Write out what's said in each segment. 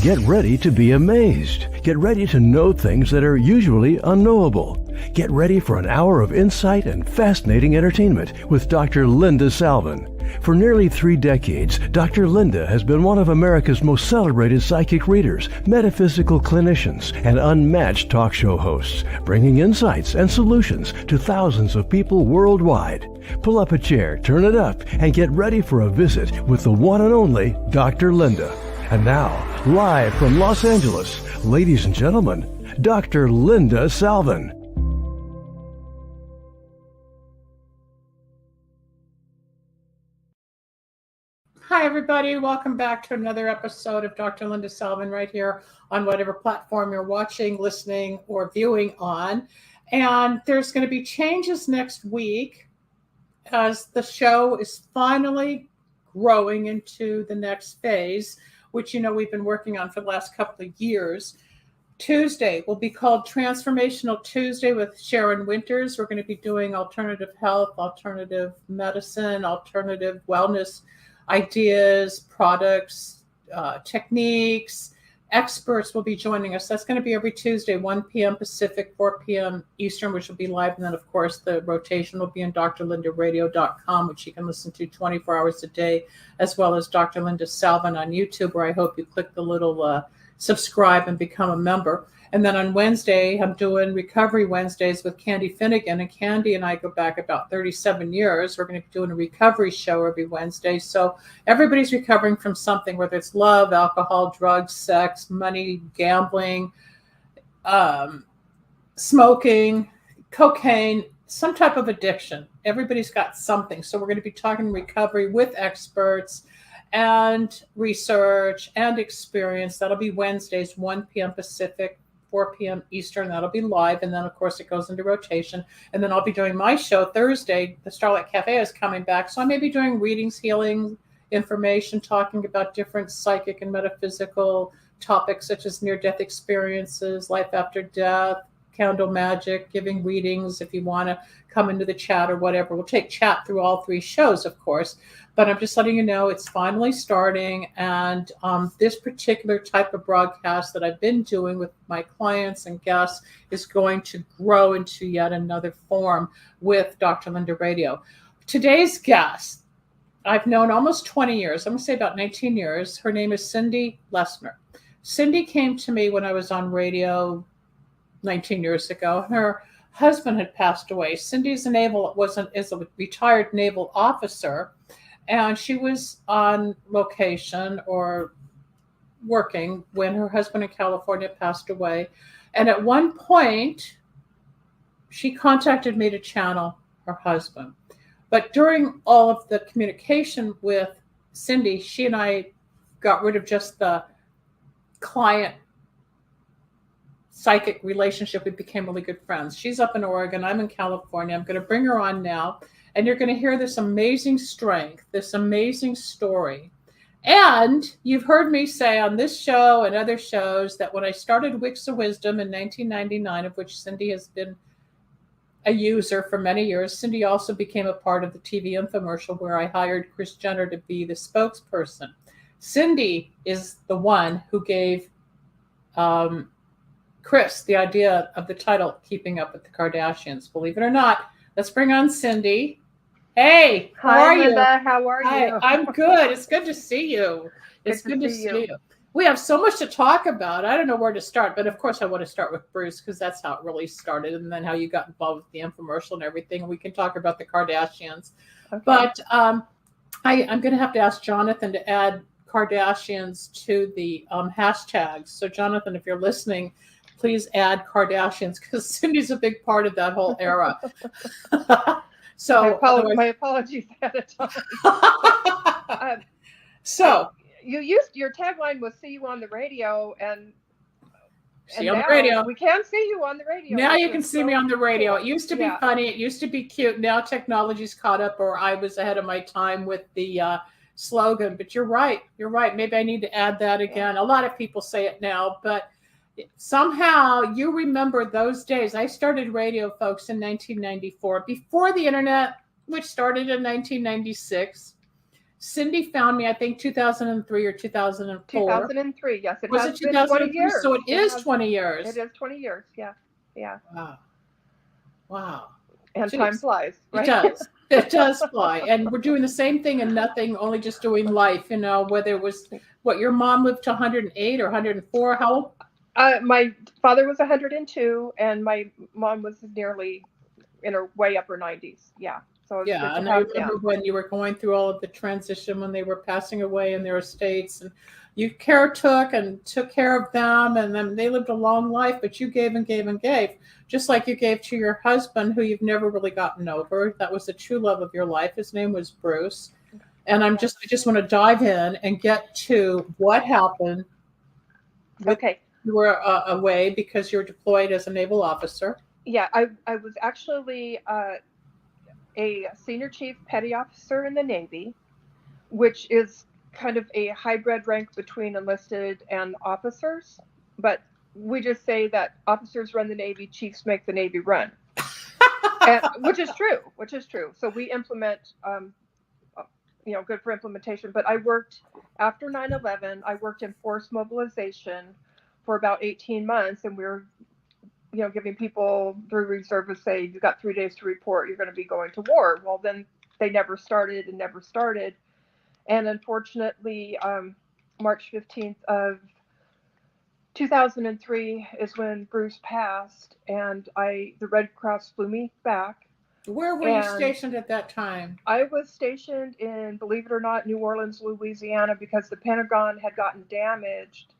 Get ready to be amazed. Get ready to know things that are usually unknowable. Get ready for an hour of insight and fascinating entertainment with Dr. Linda Salvin. For nearly 3 decades, Dr. Linda has been one of America's most celebrated psychic readers, metaphysical clinicians, and unmatched talk show hosts, bringing insights and solutions to thousands of people worldwide. Pull up a chair, turn it up, and get ready for a visit with the one and only Dr. Linda. And now, live from Los Angeles, ladies and gentlemen, Dr. Linda Salvin. Hi, everybody. Welcome back to another episode of Dr. Linda Salvin right here on whatever platform you're watching, listening, or viewing on. And there's going to be changes next week as the show is finally growing into the next phase, which, you know, we've been working on for the last couple of years. Tuesday will be called Transformational Tuesday with Sharon Winters. We're going to be doing alternative health, alternative medicine, alternative wellness ideas, products, techniques. Experts will be joining us. That's going to be every Tuesday, 1 p.m. Pacific, 4 p.m. Eastern, which will be live. And then, of course, the rotation will be on drlindaradio.com, which you can listen to 24 hours a day, as well as Dr. Linda Salvin on YouTube, where I hope you click the little subscribe and become a member. And then on Wednesday, I'm doing Recovery Wednesdays with Candy Finnegan. And Candy and I go back about 37 years. We're going to be doing a recovery show every Wednesday. So everybody's recovering from something, whether it's love, alcohol, drugs, sex, money, gambling, smoking, cocaine, some type of addiction. Everybody's got something. So we're going to be talking recovery with experts and research and experience. That'll be Wednesdays, 1 p.m. Pacific, 4 p.m. Eastern. That'll be live. And then, of course, it goes into rotation. And then I'll be doing my show Thursday. The Starlight Café is coming back. So I may be doing readings, healing, information, talking about different psychic and metaphysical topics such as near-death experiences, life after death, candle magic, giving readings if you want to come into the chat or whatever. We'll take chat through all 3 shows, of course. But I'm just letting you know it's finally starting. And this particular type of broadcast that I've been doing with my clients and guests is going to grow into yet another form with Dr. Linda Radio. Today's guest, I've known almost 20 years. I'm going to say about 19 years. Her name is Cindy LESNER. Cindy came to me when I was on radio 19 years ago. Her husband had passed away. Cindy's is a retired naval officer. And she was on location or working when her husband in California passed away. And at one point, she contacted me to channel her husband. But during all of the communication with Cindy, she and I got rid of just the client psychic relationship. We became really good friends. She's up in Oregon. I'm in California. I'm going to bring her on now. And you're going to hear this amazing strength, this amazing story. And you've heard me say on this show and other shows that when I started Wicks of Wisdom in 1999, of which Cindy has been a user for many years, Cindy also became a part of the TV infomercial where I hired Kris Jenner to be the spokesperson. Cindy is the one who gave Kris the idea of the title, Keeping Up with the Kardashians. Believe it or not, let's bring on Cindy. Hey, how are you? Linda, how are you? Hi, I'm good. It's good to see you. It's good to see you. We have so much to talk about. I don't know where to start, but of course I want to start with Bruce because that's how it really started, and then how you got involved with the infomercial and everything. And we can talk about the Kardashians. Okay. But I'm going to have to ask Jonathan to add Kardashians to the hashtags. So Jonathan, if you're listening, please add Kardashians because Cindy's a big part of that whole era. So my apologies ahead of time. You used your tagline was "See you on the radio," and see you on the radio. We can see you on the radio. Now you can see me on the radio. It used to be funny. It used to be cute. Now technology's caught up, or I was ahead of my time with the slogan. But you're right. You're right. Maybe I need to add that again. A lot of people say it now, but somehow you remember those days. I started radio, folks, in 1994, before the internet, which started in 1996. Cindy found me, I think, 2003 or 2004. 2003, yes. It Was has it been 20 2003? years. So it is 20 years. It is 20 years, yeah. Yeah. Wow. And Jeez. time flies, right? It does. It does fly. And we're doing the same thing and nothing, only just doing life, whether it was, what, your mom lived to 108 or 104? How old? My father was 102, and my mom was nearly in her way upper 90s. Yeah. So it's Yeah, and I remember when you were going through all of the transition when they were passing away in their estates, and you took care of them, and then they lived a long life, but you gave and gave and gave, just like you gave to your husband, who you've never really gotten over. That was the true love of your life. His name was Bruce. And I just want to dive in and get to what happened. Okay. You were away because you were deployed as a naval officer. Yeah, I was actually a senior chief petty officer in the Navy, which is kind of a hybrid rank between enlisted and officers. But we just say that officers run the Navy, chiefs make the Navy run, which is true. So we implement, good for implementation. But I worked after 9/11. I worked in forced mobilization for about 18 months, and we were giving people through reservists, say, you've got 3 days to report, you're going to be going to war. Well, then they never started. And unfortunately, March 15th of 2003 is when Bruce passed, and the Red Cross flew me back. Where were you stationed at that time? I was stationed in, believe it or not, New Orleans, Louisiana, because the Pentagon had gotten damaged,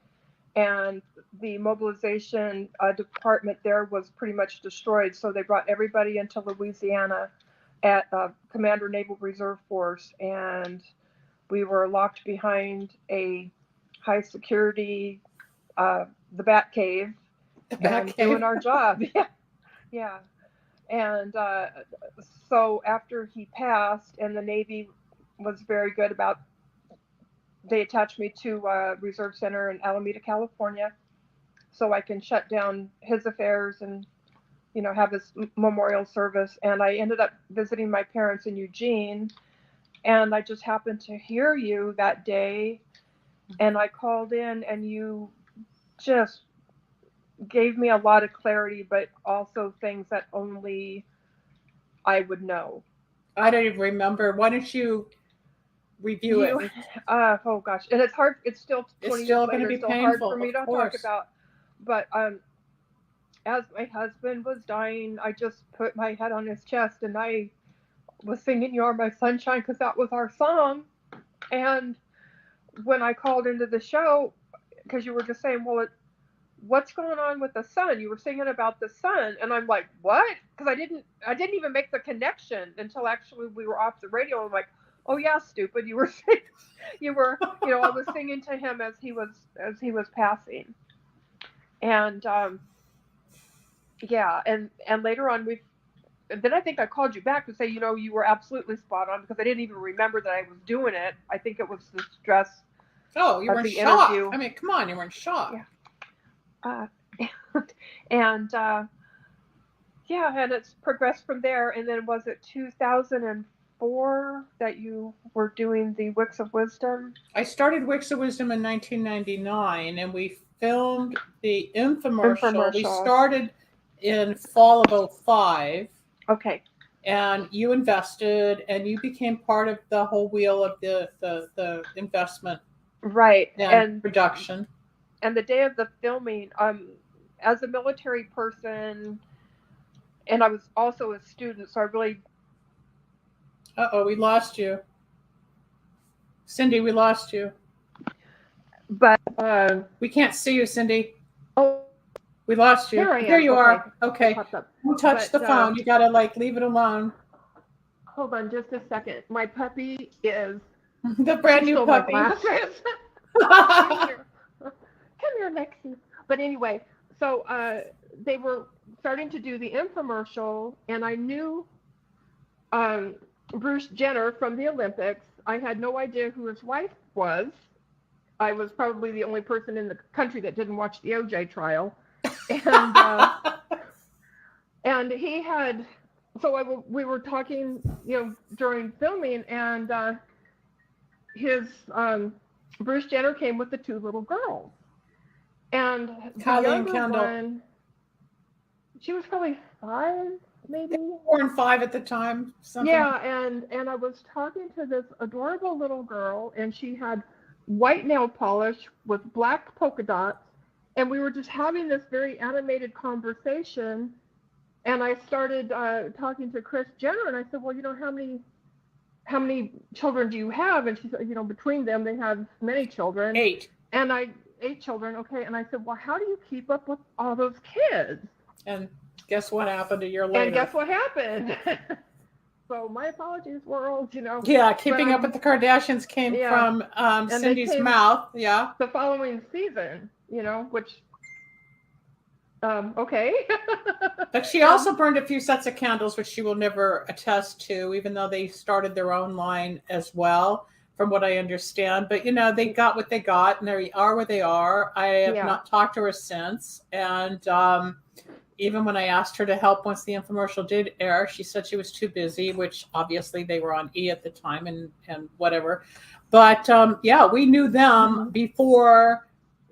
and the mobilization department there was pretty much destroyed. So they brought everybody into Louisiana at Commander Naval Reserve Force, and we were locked behind a high security, the Bat Cave, doing our job. Yeah. And so after he passed, and the Navy was very good about, they attached me to a reserve center in Alameda, California, so I can shut down his affairs and, have his memorial service. And I ended up visiting my parents in Eugene, and I just happened to hear you that day, and I called in, and you just gave me a lot of clarity, but also things that only I would know. I don't even remember. Why don't you review it? Oh gosh, and it's hard. It's still 20 years later. Going to be still painful, hard for me to talk about. But as my husband was dying, I just put my head on his chest, and I was singing "You Are My Sunshine" because that was our song. And when I called into the show, because you were just saying, well, what's going on with the sun? You were singing about the sun, and I'm like, what? Because I didn't even make the connection until actually we were off the radio. I'm like, oh yeah, stupid. I was singing to him as he was passing, and yeah, and later on then I think I called you back to say, you were absolutely spot on, because I didn't even remember that I was doing it. I think it was the stress. Oh, you were in shock. Interview. I mean, come on, you were in shock. Yeah. And and it's progressed from there. And then was it 2004 that you were doing the Wicks of Wisdom? I started Wicks of Wisdom in 1999, and we filmed the infomercial. We started in fall of 2005. Okay. And you invested, and you became part of the whole wheel of the investment. Right. And production. And the day of the filming, as a military person, and I was also a student, so I really... Uh-oh, we lost you. Cindy, we lost you. But we can't see you, Cindy. Oh, we lost you. Here you are. Okay. Don't touch the phone. You gotta leave it alone. Hold on just a second. My puppy is the brand new puppy. Come here, Lexi. But anyway, so they were starting to do the infomercial, and I knew Bruce Jenner from the Olympics. I had no idea who his wife was. I was probably the only person in the country that didn't watch the OJ trial. And he had, so we were talking, during filming, and Bruce Jenner came with the 2 little girls, and the Kylie and younger Kendall. one, she was probably 5, maybe 4 and 5 at the time. Something. Yeah, and I was talking to this adorable little girl, and she had white nail polish with black polka dots, and we were just having this very animated conversation. And I started talking to Kris Jenner, and I said, well, how many children do you have? And she said, between them, they have many children. 8. And 8 children, okay. And I said, well, how do you keep up with all those kids? And guess what happened a year later? And guess what happened? So my apologies, world, Yeah, Keeping Up with the Kardashians came from Cindy's mouth. Yeah. The following season, which, okay. But she also burned a few sets of candles, which she will never attest to, even though they started their own line as well, from what I understand. But, they got what they got, and they are where they are. I have not talked to her since. And even when I asked her to help once the infomercial did air, she said she was too busy, which obviously they were on E at the time and whatever. But we knew them before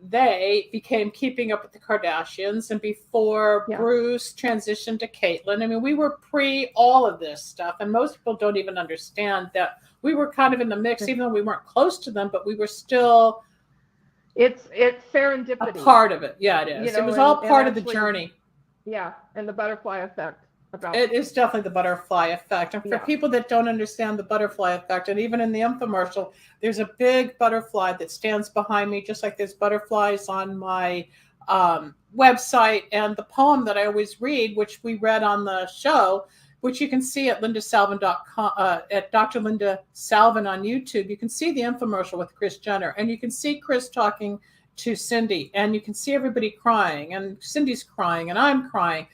they became Keeping Up with the Kardashians and before Bruce transitioned to Caitlyn. I mean, we were pre all of this stuff, and most people don't even understand that we were kind of in the mix, even though we weren't close to them, but we were still. It's serendipity. A part of it. Yeah, it is. It was all part of the journey. Yeah, and the butterfly effect. It is definitely the butterfly effect. And for people that don't understand the butterfly effect, and even in the infomercial, there's a big butterfly that stands behind me, just like there's butterflies on my website. And the poem that I always read, which we read on the show, which you can see at lindasalvin.com, at Dr. Linda Salvin on YouTube. You can see the infomercial with Kris Jenner, and you can see Kris talking to Cindy, and you can see everybody crying, and Cindy's crying, and I'm crying,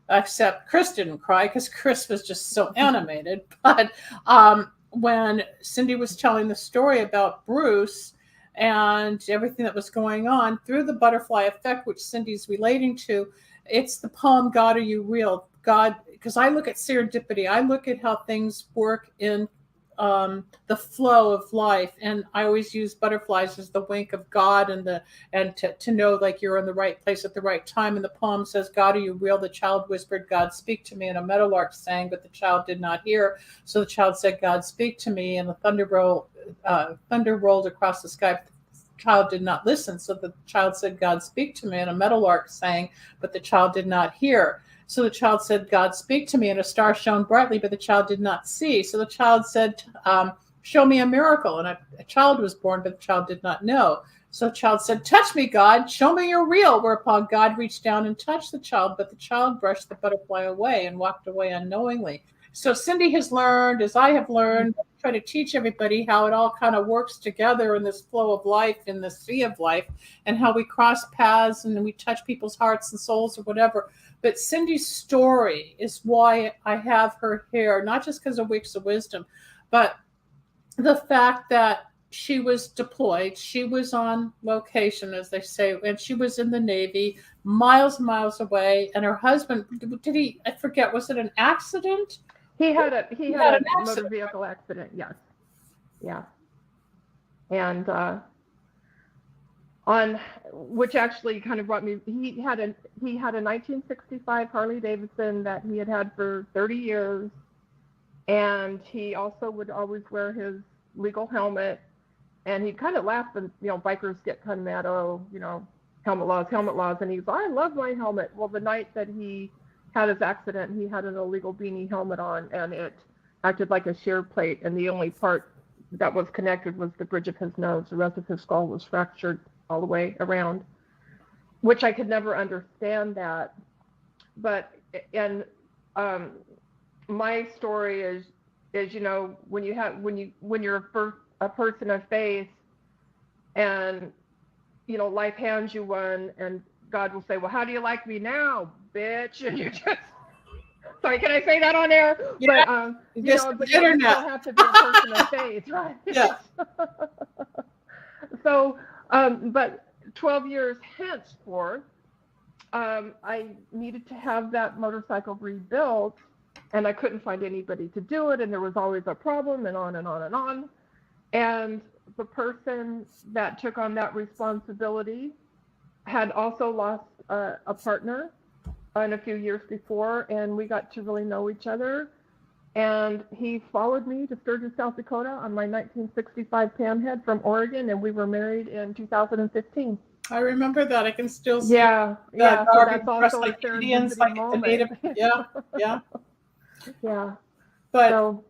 except Kris didn't cry because Kris was just so animated. But when Cindy was telling the story about Bruce and everything that was going on through the butterfly effect, which Cindy's relating to, it's the poem, God, Are You Real? God, because I look at serendipity, I look at how things work in the flow of life, and I always use butterflies as the wink of God, and to know like you're in the right place at the right time. And the poem says, God, are you real? The child whispered, God, speak to me. And a meadowlark sang, but the child did not hear. So the child said, God, speak to me. And the thunder rolled across the sky, but the child did not listen. So the child said, God, speak to me. And a meadowlark sang, but the child did not hear. So the child said, God, speak to me. And a star shone brightly, but the child did not see. So the child said, show me a miracle. And a child was born, but the child did not know. So the child said, touch me, God, show me you're real. Whereupon God reached down and touched the child, but the child brushed the butterfly away and walked away unknowingly. So Cindy has learned, as I have learned, try to teach everybody how it all kind of works together in this flow of life, in the sea of life, and how we cross paths and we touch people's hearts and souls or whatever. But Cindy's story is why I have her here, not just because of Weeks of Wisdom, but the fact that she was deployed, she was on location, as they say, and she was in the Navy, miles and miles away. And her husband, I forget, was it an accident? He had a motor vehicle accident, yes. Yeah. And which actually kind of brought me, he had a 1965 Harley Davidson that he had had for 30 years. And he also would always wear his legal helmet. And he'd kind of laugh when, bikers get kind of mad, helmet laws. And he's, I love my helmet. Well, the night that he had his accident, he had an illegal beanie helmet on, and it acted like a shear plate. And the only part that was connected was the bridge of his nose. The rest of his skull was fractured all the way around, which I could never understand that. But, and my story is, when you're a person of faith, and life hands you one, and God will say, well, how do you like me now, bitch? And you're just, sorry, can I say that on air? Yeah, but you still have to be a person of faith, right? Yeah. So, but 12 years henceforth, I needed to have that motorcycle rebuilt, and I couldn't find anybody to do it, and there was always a problem, and on and on and on. And the person that took on that responsibility had also lost a partner in a few years before, and we got to really know each other. And he followed me to Sturgis, South Dakota on my 1965 Panhead from Oregon, and we were married in 2015. I remember that. I can still see Yeah, the yeah. So Darby that's dressed also a like Indians, serendipity like the moment. native. Yeah, yeah. Yeah. But So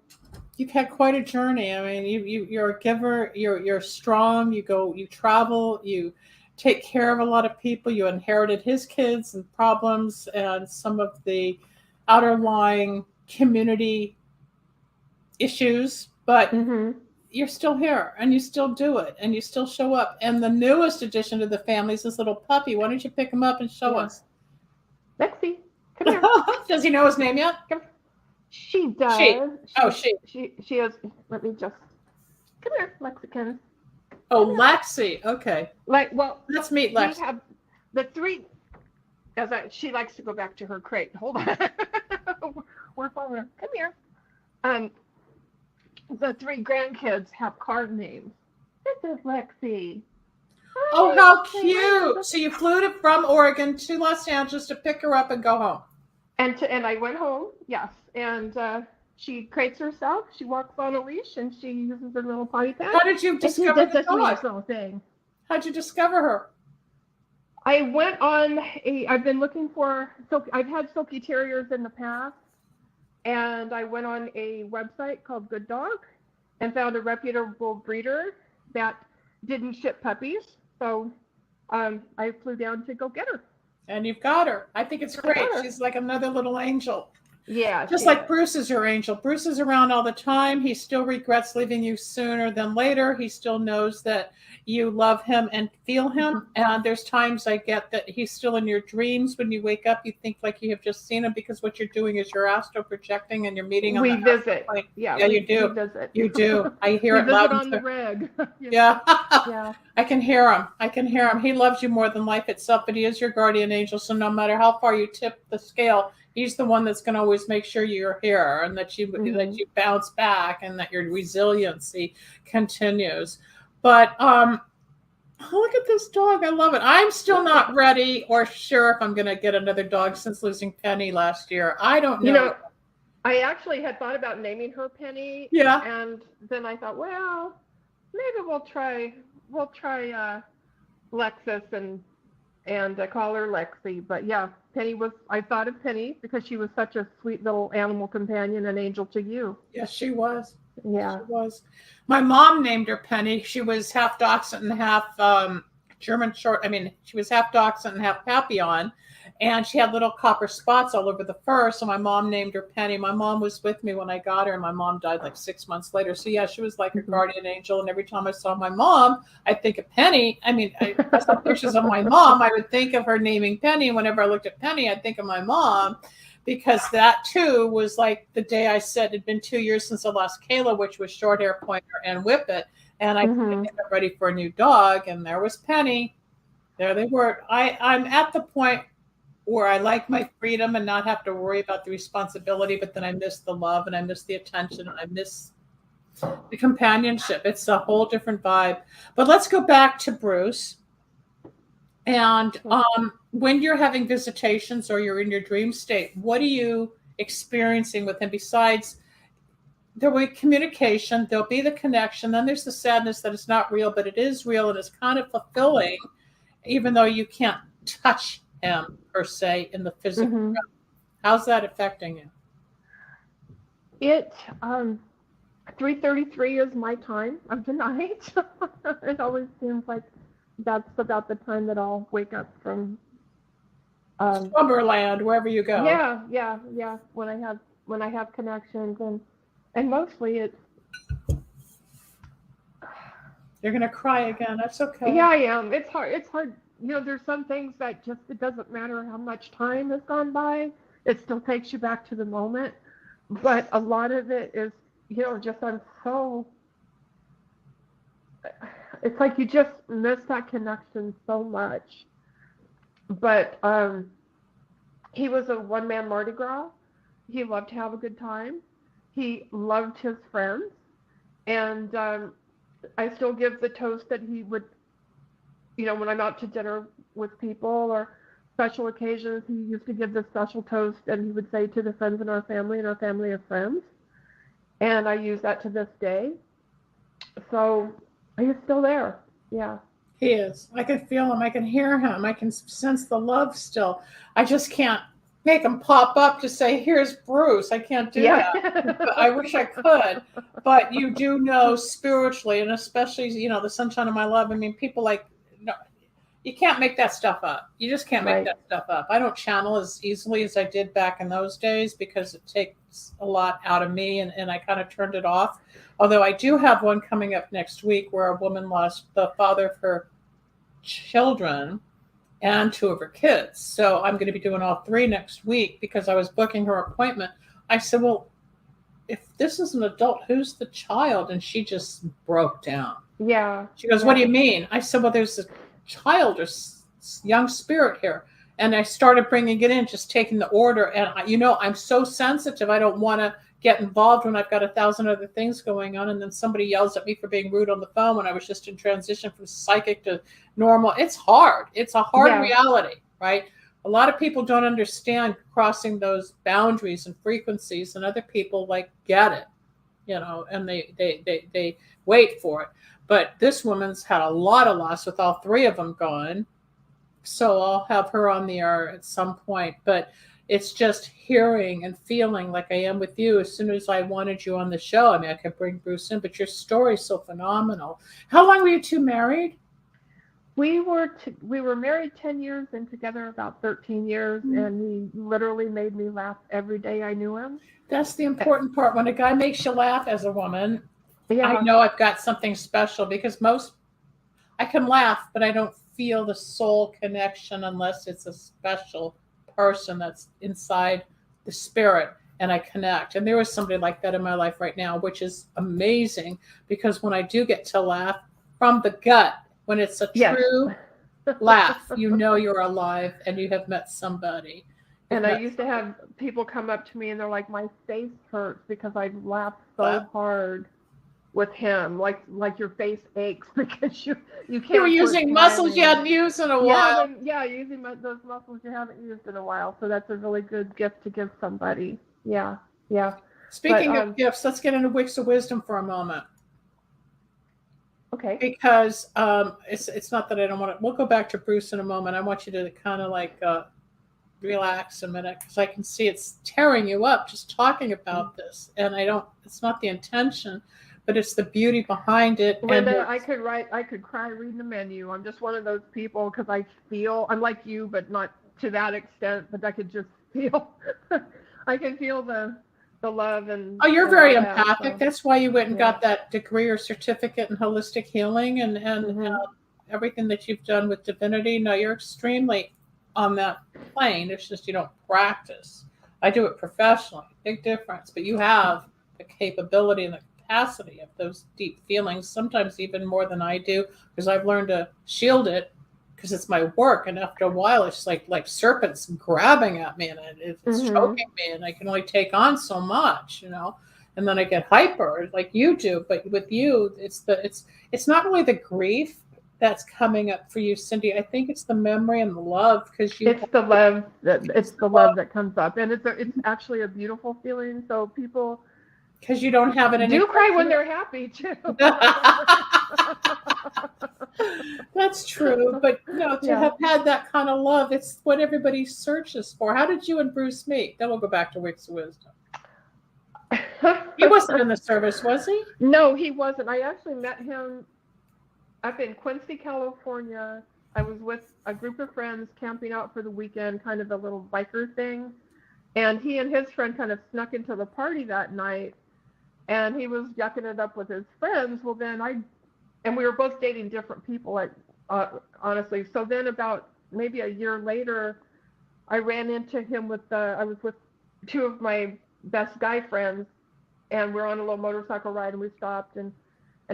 you've had quite a journey. I mean, you're a giver. You're strong. You travel. You take care of a lot of people. You inherited his kids and problems and some of the outerlying community issues, but mhm. you're still here and you still do it and you still show up. And the newest addition to the family is this little puppy. Why don't you pick him up and show Yeah. us? Lexi, come here. Does he know his name yet? Come. She does. She. Oh, she. She is. Let me just. Come here, Lexicans. Oh, Lexi. Okay. Well, let's meet we Lexi. have the three. She likes to go back to her crate. Hold on. We're following her. Come here. The three grandkids have card names. This is Lexi. Oh, how cute! So you flew from Oregon to Los Angeles to pick her up and go home. And I went home, yes. And she crates herself. She walks on a leash, and she uses her little potty pad. How did you discover the dog? Little thing. How'd you discover her? I went on I've been looking for, I've had Silky Terriers in the past, and I went on a website called Good Dog and found a reputable breeder that didn't ship puppies. So I flew down to go get her. And you've got her. I think it's great. She's like another little angel. Yeah. Just like Bruce is your angel. Bruce is around all the time. He still regrets leaving you sooner than later. He still knows that you love him and feel him. And there's times I get that he's still in your dreams. When you wake up, you think like you have just seen him, because what you're doing is you're astral projecting and you're meeting on we the visit. plane. Yeah, you do. We visit. You do. I hear we it visit loud on and the clear. reg. Yeah. Yeah. I can hear him. He loves you more than life itself, but he is your guardian angel. So no matter how far you tip the scale, he's the one that's going to always make sure you're here and that you bounce back and that your resiliency continues. But look at this dog. I love it. I'm still not ready or sure if I'm going to get another dog since losing Penny last year. I don't know. You know, I actually had thought about naming her Penny. Yeah. And then I thought, well, maybe we'll try Lexus and call her Lexi. But yeah, I thought of Penny because she was such a sweet little animal companion and angel to you. Yes, she was. Yeah. She was. My mom named her Penny. She was half Dachshund and half German short. I mean, she was half Dachshund and half Papillon. And she had little copper spots all over the fur. So my mom named her Penny. My mom was with me when I got her, and my mom died like 6 months later. So yeah, she was like a guardian angel. And every time I saw my mom, I'd think of Penny. I mean, I saw pictures of my mom. I would think of her naming Penny. And whenever I looked at Penny, I'd think of my mom, because that too was like the day I said it'd been 2 years since I lost Kayla, which was short hair, pointer, and whippet. And I think I'm ready for a new dog. And there was Penny. There they were. I'm at the point where I like my freedom and not have to worry about the responsibility, but then I miss the love and I miss the attention and I miss the companionship. It's a whole different vibe. But let's go back to Bruce. And when you're having visitations or you're in your dream state, what are you experiencing with him? Besides, there'll be communication, there'll be the connection, then there's the sadness that it's not real, but it is real and it's kind of fulfilling, even though you can't touch him per se in the physical realm. How's that affecting you? It 3:33 is my time of the night. It always seems like that's about the time that I'll wake up from Slumberland, wherever you go. Yeah. When I have connections and mostly it's. You're gonna cry again. That's okay. Yeah, I am. It's hard. You know, there's some things that just, it doesn't matter how much time has gone by, it still takes you back to the moment. But a lot of it is, just it's like you just miss that connection so much. But he was a one-man Mardi Gras. He loved to have a good time. He loved his friends. And I still give the toast that he would, when I'm out to dinner with people or special occasions, he used to give the special toast, and he would say to the friends in our family and our family of friends. And I use that to this day. So he's still there. Yeah. He is. I can feel him. I can hear him. I can sense the love still. I just can't make him pop up to say, here's Bruce. I can't do that. But I wish I could. But you do know spiritually, and especially, the sunshine of my love. I mean, people no, you can't make that stuff up. You just can't make that stuff up. I don't channel as easily as I did back in those days because it takes a lot out of me, and I kind of turned it off. Although I do have one coming up next week where a woman lost the father of her children and 2 of her kids. So I'm going to be doing all 3 next week because I was booking her appointment. I said, well, if this is an adult, who's the child? And she just broke down. Yeah. She goes, what do you mean? I said, well, there's a child or young spirit here. And I started bringing it in, just taking the order. And, I'm so sensitive. I don't want to get involved when I've got 1,000 other things going on. And then somebody yells at me for being rude on the phone when I was just in transition from psychic to normal. It's hard. It's a hard reality, right? A lot of people don't understand crossing those boundaries and frequencies, and other people get it, and they wait for it. But this woman's had a lot of loss with all 3 of them gone. So I'll have her on the air at some point. But it's just hearing and feeling like I am with you. As soon as I wanted you on the show, I mean, I could bring Bruce in, but your story is so phenomenal. How long were you 2 married? We were married 10 years and together about 13 years, and he literally made me laugh every day I knew him. That's the important part. When a guy makes you laugh as a woman, I know I've got something special, because I can laugh, but I don't feel the soul connection unless it's a special person that's inside the spirit and I connect. And there is somebody like that in my life right now, which is amazing, because when I do get to laugh from the gut, when it's a true laugh, you're alive and you have met somebody. And I used to have people come up to me and they're like, my face hurts because I've laughed so hard with him, like your face aches because you can't. You were using muscles you hadn't used in a while. Using those muscles you haven't used in a while. So that's a really good gift to give somebody. Yeah. Speaking of gifts, let's get into Wicks of Wisdom for a moment. Okay. Because it's not that I don't want to. We'll go back to Bruce in a moment. I want you to kind of relax a minute, because I can see it's tearing you up just talking about this, and it's not the intention, but it's the beauty behind it. Linda, I could cry reading the menu. I'm just one of those people, because I'm like you, but not to that extent, but I could just feel, I can feel the love and. Oh, you're very empathic. That's why you went and got that degree or certificate in holistic healing and everything that you've done with divinity. No, you're extremely on that plane. It's just you don't practice. I do it professionally. Big difference. But you have the capability and the capacity of those deep feelings, sometimes even more than I do, because I've learned to shield it because it's my work. And after a while, it's like serpents grabbing at me, and it's choking me, and I can only take on so much, and then I get hyper like you do. But with you, it's not really the grief that's coming up for you, Cindy. I think it's the memory and the love, because it's the love that comes up, and it's actually a beautiful feeling. So people, because you don't have it, do cry when they're happy too. That's true, but to have had that kind of love, it's what everybody searches for. How did you and Bruce meet? Then we'll go back to Wicks of Wisdom. He wasn't in the service, was he? No, he wasn't. I actually met him up in Quincy, California. I was with a group of friends camping out for the weekend, kind of a little biker thing. And he and his friend kind of snuck into the party that night, and he was yucking it up with his friends. Well, then and we were both dating different people, honestly. So then about maybe a year later, I ran into him I was with 2 of my best guy friends, and we're on a little motorcycle ride, and we stopped, and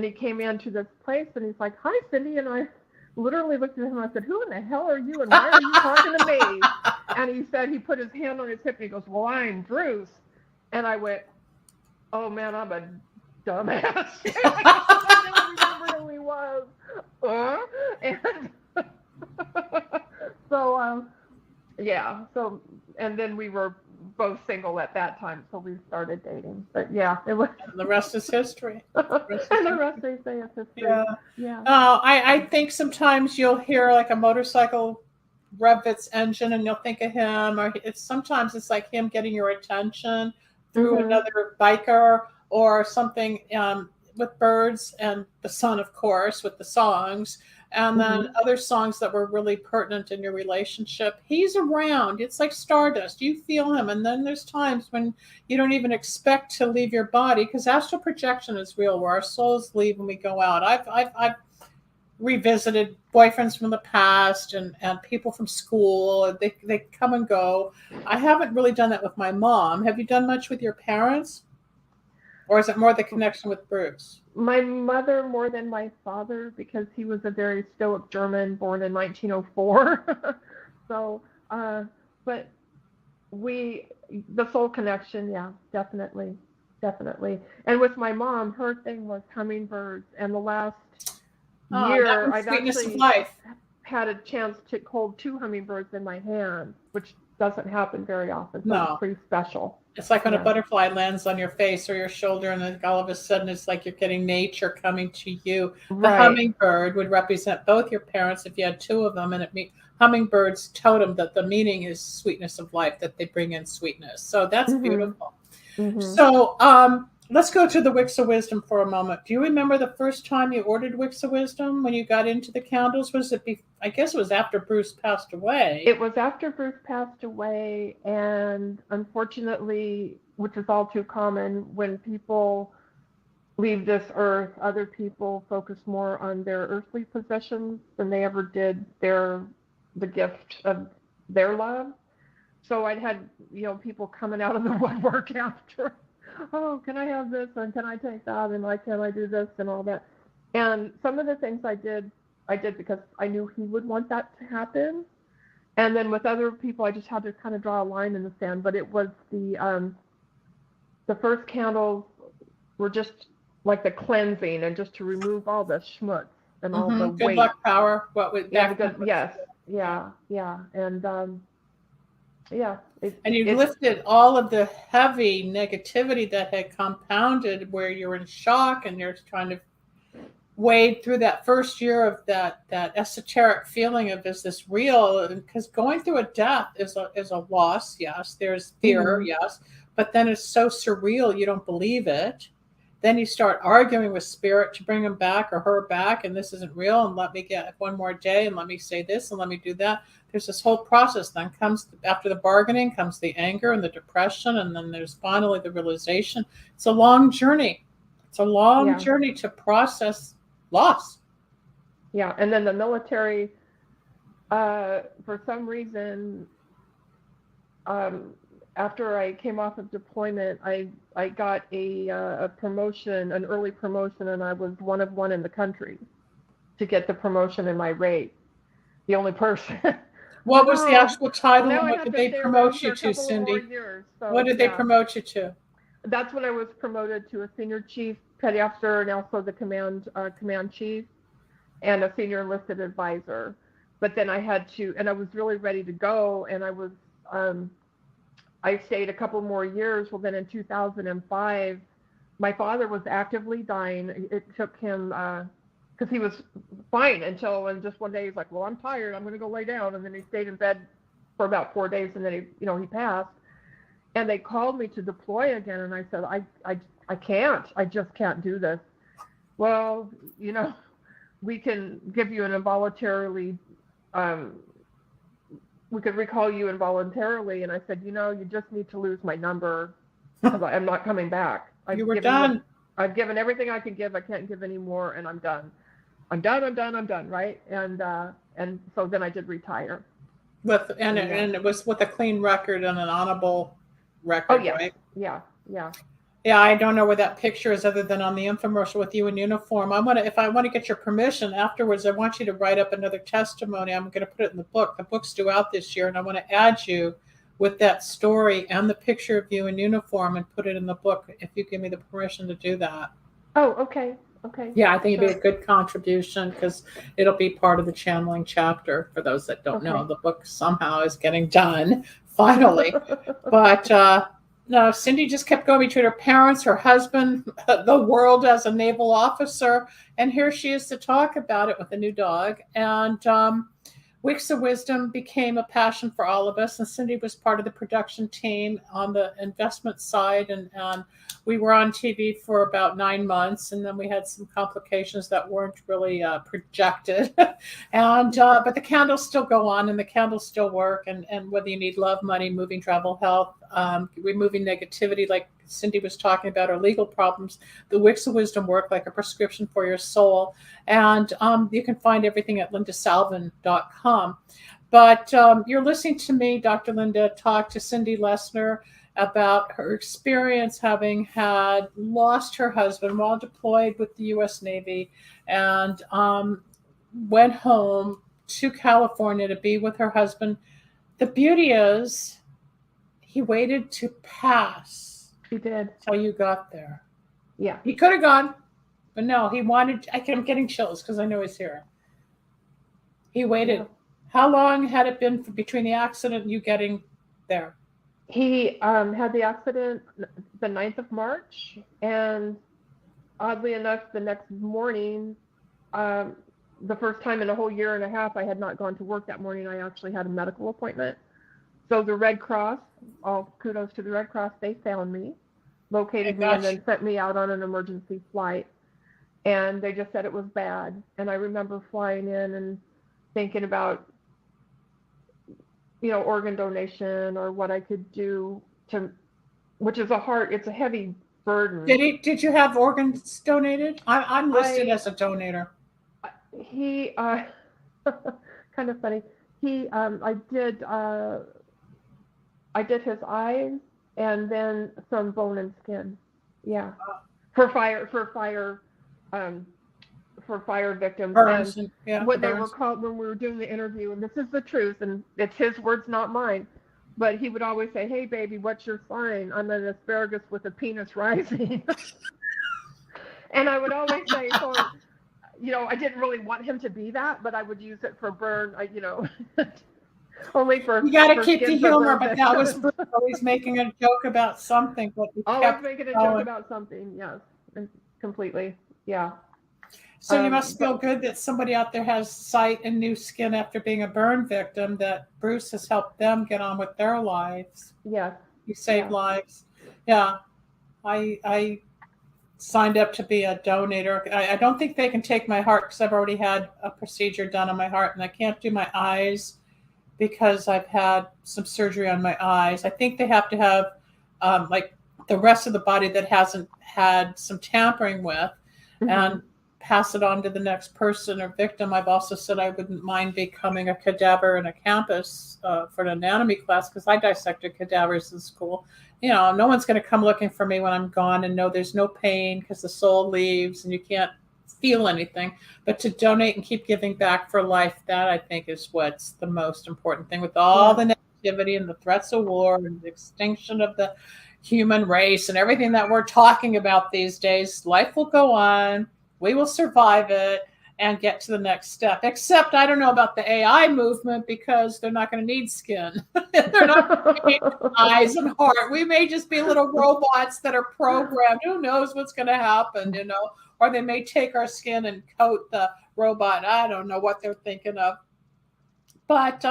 he came into this place, and he's like, "Hi, Cindy." And I literally looked at him and I said, "Who in the hell are you, and why are you talking to me?" And he said, he put his hand on his hip, and he goes, "Well, I'm Bruce." And I went, "Oh man, I'm a dumbass." I never remember Yeah. So, and then we were both single at that time, so we started dating. But yeah, it was. And the rest is history. And the rest they say is history. Yeah. Yeah. I think sometimes you'll hear like a motorcycle rev its engine and you'll think of him, or sometimes it's like him getting your attention through another biker or something, with birds and the sun, of course, with the songs, and then other songs that were really pertinent in your relationship. He's around. It's like stardust. You feel him. And then there's times when you don't even expect to leave your body, because astral projection is real, where our souls leave when we go out. I've revisited boyfriends from the past and people from school. They come and go. I haven't really done that with my mom. Have you done much with your parents? Or is it more the connection with Bruce? My mother more than my father, because he was a very stoic German born in 1904. So, but the soul connection, yeah, definitely. And with my mom, her thing was hummingbirds. And the last year, I've actually had a chance to hold 2 hummingbirds in my hand, which doesn't happen very often. So it's pretty special. It's like when a butterfly lands on your face or your shoulder, and then all of a sudden it's like you're getting nature coming to you. The hummingbird would represent both your parents if you had 2 of them, and it means hummingbirds totem that the meaning is sweetness of life, that they bring in sweetness. So that's beautiful. So let's go to the Wicks of Wisdom for a moment. Do you remember the first time you ordered Wicks of Wisdom when you got into the candles? Was it? I guess it was after Bruce passed away. It was after Bruce passed away, and unfortunately, which is all too common, when people leave this earth, other people focus more on their earthly possessions than they ever did the gift of their love. So I'd had people coming out of the woodwork after. Oh, can I have this, and can I take that, and can I do this, and all that. And some of the things I did because I knew he would want that to happen. And then with other people, I just had to kind of draw a line in the sand. But it was the first candles were just like the cleansing, and just to remove all the schmutz and all the good weight. luck power. What would yes, yeah, and and you lifted all of the heavy negativity that had compounded, where you're in shock and you're trying to wade through that first year of that esoteric feeling of, is this real? Because going through a death is a loss. Yes, there's fear. Yes, but then it's so surreal you don't believe it. Then you start arguing with spirit to bring him back or her back, and this isn't real, and let me get one more day, and let me say this, and let me do that. There's this whole process. Then comes, after the bargaining, comes the anger and the depression, and then there's finally the realization. It's a long journey. It's a long journey to process loss. Yeah, and then the military, for some reason, after I came off of deployment, I got a promotion, an early promotion, and I was one of one in the country to get the promotion in my rate. The only person. What was the actual title, and what did they promote you to, Cindy? What did they promote you to? That's when I was promoted to a senior chief, petty officer, and also the command chief, and a senior enlisted advisor. But then I had to, and I was really ready to go, and I was, I stayed a couple more years. Well, then in 2005, my father was actively dying. It took him, because he was fine and just one day he's like, well, I'm tired, I'm going to go lay down. And then he stayed in bed for about 4 days, and then he passed. And they called me to deploy again, and I said, I can't. I just can't do this. Well, we can give you an involuntarily, we could recall you involuntarily. And I said, you just need to lose my number, because I'm not coming back. You were done. I've given everything I can give. I can't give any more, and I'm done. I'm done, right? And so then I did retire. And it was with a clean record and an honorable record, right? Yeah. Yeah, I don't know where that picture is, other than on the infomercial with you in uniform. If I want to get your permission afterwards, I want you to write up another testimony. I'm going to put it in the book. The book's due out this year, and I want to add you with that story and the picture of you in uniform and put it in the book, if you give me the permission to do that. Oh, okay. Okay. Yeah, I think it'd be a good contribution because it'll be part of the channeling chapter. For those that don't know, the book somehow is getting done finally. But no, Cindy just kept going between her parents, her husband, the world as a naval officer, and here she is to talk about it with a new dog. And Weeks of Wisdom became a passion for all of us, and Cindy was part of the production team on the investment side, and we were on TV for about 9 months, and then we had some complications that weren't really projected. And but the candles still go on, and the candles still work, and whether you need love, money, moving, travel, health, removing negativity, like Cindy was talking about, or legal problems, the Wicks of Wisdom work like a prescription for your soul. And you can find everything at lindasalvin.com. But you're listening to me, Dr. Linda, talk to Cindy LESNER about her experience having had lost her husband while deployed with the U.S. Navy, and went home to California to be with her husband. The beauty is he waited to pass. He did. Till you got there. Yeah. He could have gone, but no, he wanted, I'm getting chills because I know he's here. He waited. Yeah. How long had it been between the accident and you getting there? He had the accident the 9th of March, and oddly enough, the next morning, the first time in a whole year and a half, I had not gone to work that morning. I actually had a medical appointment. So the Red Cross, all kudos to the Red Cross, they found me, located me, and then sent me out on an emergency flight. And they just said it was bad. And I remember flying in and thinking about, organ donation or what I could do which is it's a heavy burden. Did you have organs donated? I'm listed as a donator. He, kind of funny. I did his eyes and then some bone and skin. Yeah. For fire victims. Burns, and yeah, what they were called when we were doing the interview, and this is the truth, and it's his words, not mine, but he would always say, "Hey baby, what's your sign?" "I'm an asparagus with a penis rising." And I would always say, so, I didn't really want him to be that, but I would use it for burn, only for. You got to keep the humor, but that was Bruce always making a joke about something. But always making a joke about something, yes, completely, yeah. So you must feel good that somebody out there has sight and new skin after being a burn victim, that Bruce has helped them get on with their lives. Yes. You saved lives. Yeah. I signed up to be a donator. I don't think they can take my heart because I've already had a procedure done on my heart, and I can't do my eyes because I've had some surgery on my eyes. I think they have to have like the rest of the body that hasn't had some tampering with, and pass it on to the next person or victim. I've also said I wouldn't mind becoming a cadaver in a campus for an anatomy class because I dissected cadavers in school. No one's going to come looking for me when I'm gone and know there's no pain because the soul leaves and you can't feel anything. But to donate and keep giving back for life, that I think is what's the most important thing with all the negativity and the threats of war and the extinction of the human race and everything that we're talking about these days. Life will go on. We will survive it and get to the next step. Except I don't know about the AI movement because they're not going to need skin. They're not going to need eyes and heart. We may just be little robots that are programmed. Who knows what's going to happen, Or they may take our skin and coat the robot. I don't know what they're thinking of. But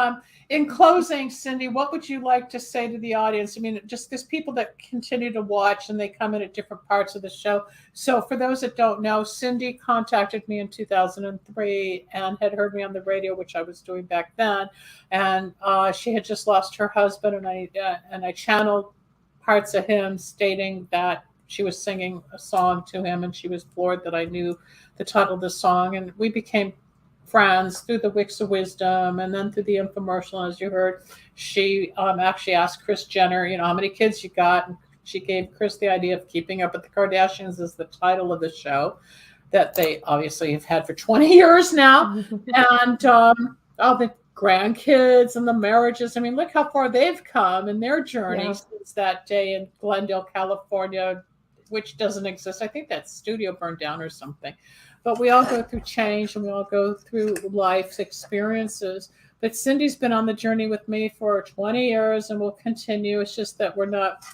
in closing, Cindy, what would you like to say to the audience? I mean, just there's people that continue to watch and they come in at different parts of the show. So for those that don't know, Cindy contacted me in 2003 and had heard me on the radio, which I was doing back then. And she had just lost her husband, and I channeled parts of him stating that she was singing a song to him, and she was floored that I knew the title of the song. And we became friends through the Wicks of Wisdom and then through the infomercial. As you heard, she actually asked Kris Jenner, how many kids you got? And she gave Kris the idea of Keeping Up with the Kardashians as the title of the show that they obviously have had for 20 years now. And all the grandkids and the marriages. I mean, look how far they've come in their journey since that day in Glendale, California, which doesn't exist. I think that studio burned down or something. But we all go through change and we all go through life's experiences. But Cindy's been on the journey with me for 20 years and will continue. It's just that we're not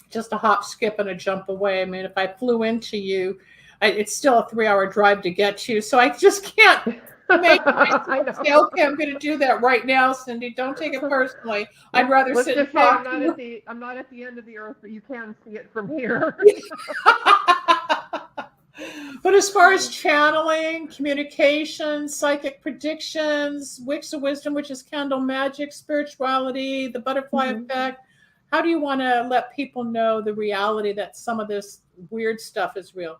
just a hop, skip, and a jump away. I mean, if I flew into you, it's still a 3-hour drive to get to you. So I just can't make myself say, okay, I'm going to do that right now, Cindy. Don't take it personally. I'd rather sit and talk. I'm not at the end of the earth, but you can see it from here. But as far as channeling, communication, psychic predictions, wicks of wisdom, which is candle magic, spirituality, the butterfly effect, how do you want to let people know the reality that some of this weird stuff is real?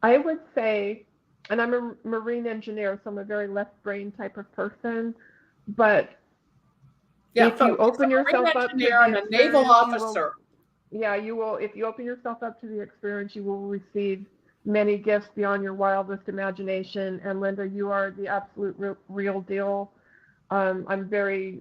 I would say, and I'm a marine engineer, so I'm a very left brain type of person, but if you open yourself up to a naval officer, you will, if you open yourself up to the experience, you will receive many gifts beyond your wildest imagination. And Linda, you are the absolute real deal. I'm very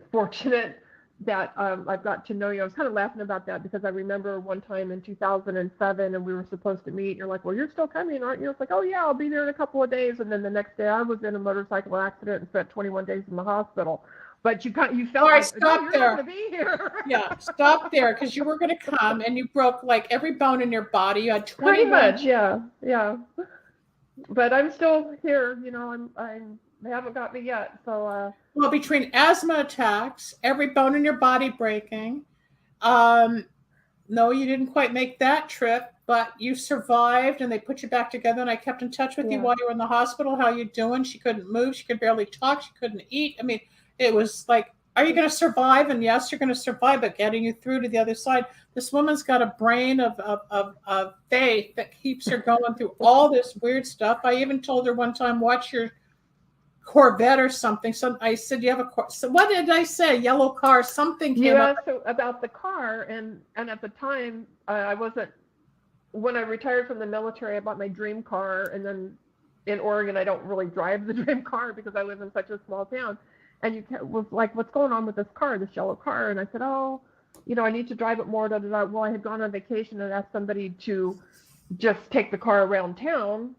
fortunate that I've got to know you. I was kind of laughing about that because I remember one time in 2007 and we were supposed to meet. And you're like, well, you're still coming, aren't you? It's like, oh yeah, I'll be there in a couple of days. And then the next day I was in a motorcycle accident and spent 21 days in the hospital. But you felt like, stop no, there. You're not going to be here. Yeah, stop there, because you were going to come and you broke like every bone in your body. You had 20. Pretty much, yeah. But I'm still here. You know, they haven't got me yet. So. Well, between asthma attacks, every bone in your body breaking, no, you didn't quite make that trip, but you survived and they put you back together. And I kept in touch with you while you were in the hospital. How you doing? She couldn't move. She could barely talk. She couldn't eat. I mean, it was like, are you going to survive? And yes, you're going to survive, but getting you through to the other side. This woman's got a brain of faith that keeps her going through all this weird stuff. I even told her one time, watch your Corvette or something. So I said, you have a so what did I say? Yellow car, something came up. So about the car, and at the time, I wasn't, when I retired from the military, I bought my dream car, and then in Oregon, I don't really drive the dream car because I live in such a small town. And you was like, what's going on with this car, this yellow car? And I said, oh, you know, I need to drive it more. Well, I had gone on vacation and asked somebody to just take the car around town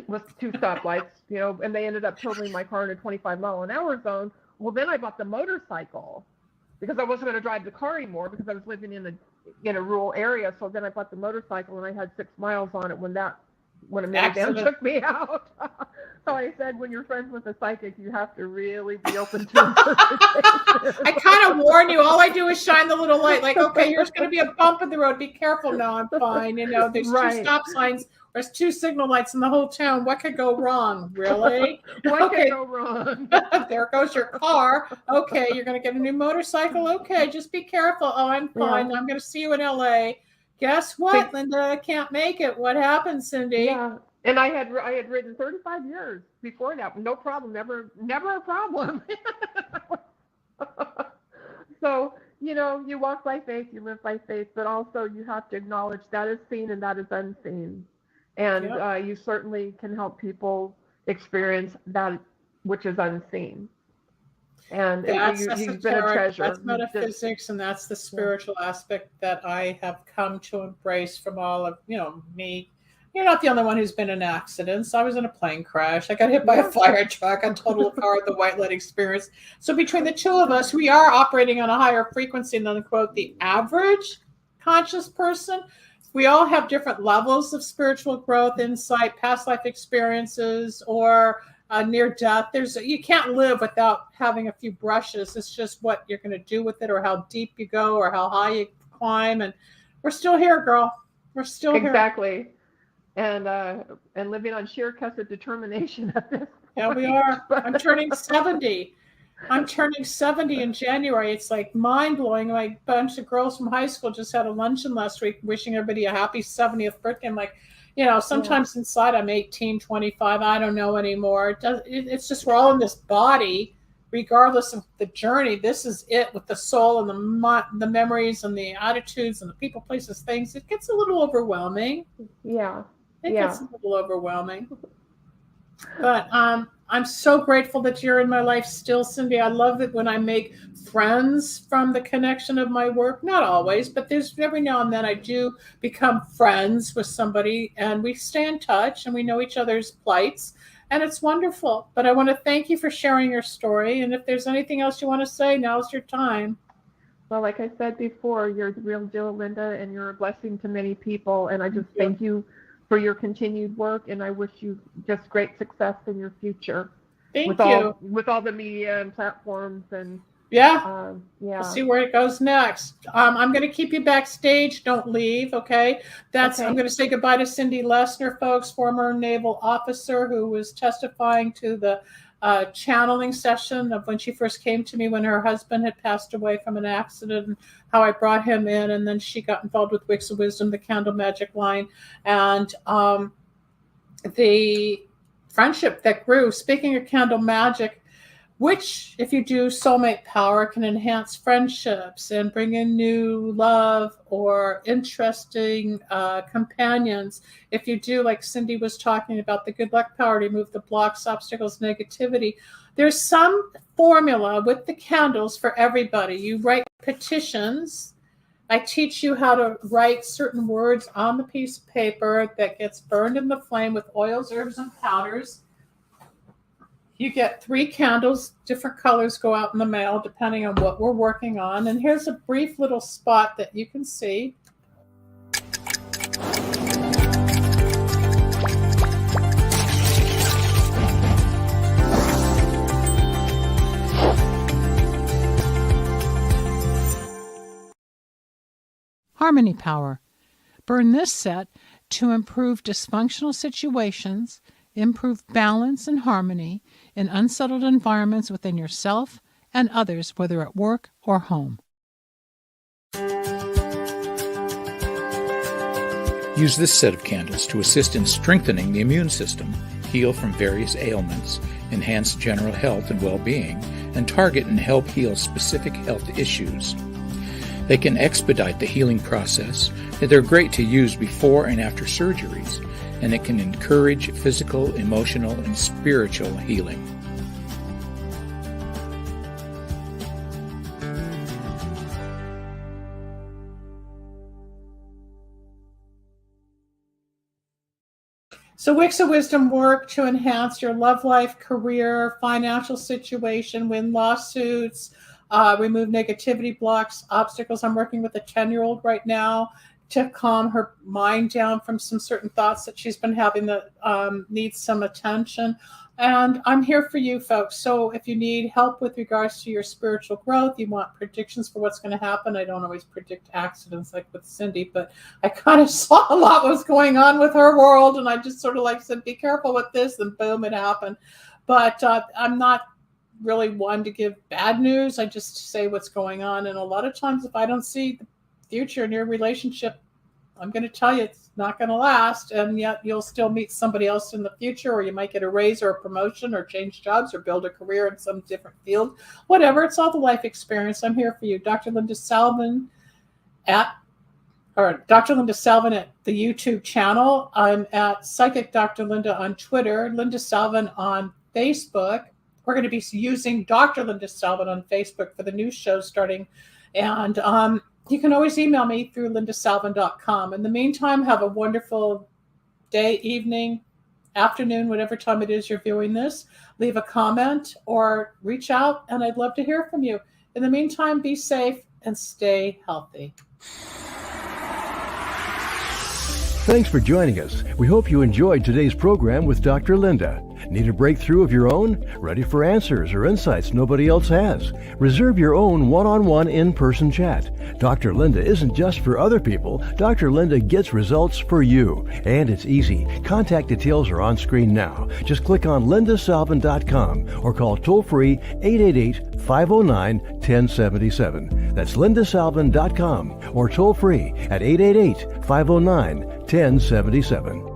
with 2 stoplights, you know, and they ended up totaling my car in a 25-mile-an-hour zone. Well, then I bought the motorcycle because I wasn't going to drive the car anymore because I was living in a rural area. So then I bought the motorcycle and I had 6 miles on it when a minivan took me out. So I said, when you're friends with a psychic, you have to really be open to interpretation. I kind of warn you. All I do is shine the little light. Like, okay, here's going to be a bump in the road. Be careful. No, I'm fine. You know, there's 2 stop signs. There's 2 signal lights in the whole town. What could go wrong? Really? What could go wrong? There goes your car. Okay, you're going to get a new motorcycle. Okay, just be careful. Oh, I'm fine. I'm going to see you in LA. Guess what, Linda? I can't make it. What happened, Cindy? Yeah. And I had ridden 35 years before that. No problem. Never a problem. So, you know, you walk by faith, you live by faith, but also you have to acknowledge that is seen and that is unseen. And you certainly can help people experience that which is unseen. And you've been a treasure. That's metaphysics, and that's the spiritual aspect that I have come to embrace from all of, you know, me. You're not the only one who's been in accidents. I was in a plane crash. I got hit by a fire truck. I totaled a car at the white light experience. So between the 2 of us, we are operating on a higher frequency than, quote, the average conscious person. We all have different levels of spiritual growth, insight, past life experiences, or near death. You can't live without having a few brushes. It's just what you're going to do with it, or how deep you go, or how high you climb. And we're still here, girl. We're still here. Exactly. And living on sheer cussed determination at this point. Yeah, we are. I'm turning 70. I'm turning 70 in January. It's like mind-blowing. My bunch of girls from high school just had a luncheon last week wishing everybody a happy 70th birthday. I'm like, you know, sometimes inside I'm 18, 25. I don't know anymore. It's just we're all in this body, regardless of the journey. This is it with the soul and the memories and the attitudes and the people, places, things. It gets a little overwhelming. Yeah. It gets a little overwhelming. But I'm so grateful that you're in my life still, Cindy. I love it when I make friends from the connection of my work. Not always, but there's every now and then I do become friends with somebody, and we stay in touch and we know each other's plights, and it's wonderful. But I want to thank you for sharing your story. And if there's anything else you want to say, now's your time. Well, like I said before, you're the real deal, Linda, and you're a blessing to many people. And I just thank you for your continued work, and I wish you just great success in your future. Thank you. With all the media and platforms and yeah. Yeah. We'll see where it goes next. I'm going to keep you backstage. Don't leave, okay? I'm going to say goodbye to Cindy LESNER, folks, former naval officer who was testifying to the channeling session of when she first came to me when her husband had passed away from an accident, and how I brought him in, and then she got involved with Wicks of Wisdom, the Candle Magic line, and the friendship that grew. Speaking of candle magic, which, if you do soulmate power, can enhance friendships and bring in new love or interesting companions. If you do, like Cindy was talking about, the good luck power to remove the blocks, obstacles, negativity. There's some formula with the candles for everybody. You write petitions. I teach you how to write certain words on the piece of paper that gets burned in the flame with oils, herbs, and powders. You get 3 candles, different colors go out in the mail depending on what we're working on. And here's a brief little spot that you can see. Harmony power. Burn this set to improve dysfunctional situations, improve balance and harmony in unsettled environments within yourself and others, whether at work or home. Use this set of candles to assist in strengthening the immune system, heal from various ailments, enhance general health and well-being, and target and help heal specific health issues. They can expedite the healing process. They're great to use before and after surgeries, and it can encourage physical, emotional, and spiritual healing. So Wicks of Wisdom work to enhance your love life, career, financial situation, win lawsuits, remove negativity blocks, obstacles. I'm working with a 10-year-old right now to calm her mind down from some certain thoughts that she's been having that needs some attention. And I'm here for you folks. So if you need help with regards to your spiritual growth, you want predictions for what's going to happen. I don't always predict accidents like with Cindy, but I kind of saw a lot was going on with her world. And I just sort of like said, be careful with this. And boom, it happened. But I'm not really one to give bad news. I just say what's going on. And a lot of times if I don't see the future in your relationship, I'm going to tell you it's not going to last, and yet you'll still meet somebody else in the future, or you might get a raise or a promotion or change jobs or build a career in some different field, whatever. It's all the life experience. I'm here for you. Dr. Linda Salvin at the YouTube channel. I'm at Psychic Dr. Linda on Twitter, Linda Salvin on Facebook. We're going to be using Dr. Linda Salvin on Facebook for the new show starting, and you can always email me through lindasalvin.com. In the meantime, have a wonderful day, evening, afternoon, whatever time it is you're viewing this. Leave a comment or reach out, and I'd love to hear from you. In the meantime, be safe and stay healthy. Thanks for joining us. We hope you enjoyed today's program with Dr. Linda. Need a breakthrough of your own? Ready for answers or insights nobody else has? Reserve your own one-on-one in-person chat. Dr. Linda isn't just for other people. Dr. Linda gets results for you. And it's easy. Contact details are on screen now. Just click on lindasalvin.com or call toll-free 888-509-1077. That's lindasalvin.com or toll-free at 888-509-1077.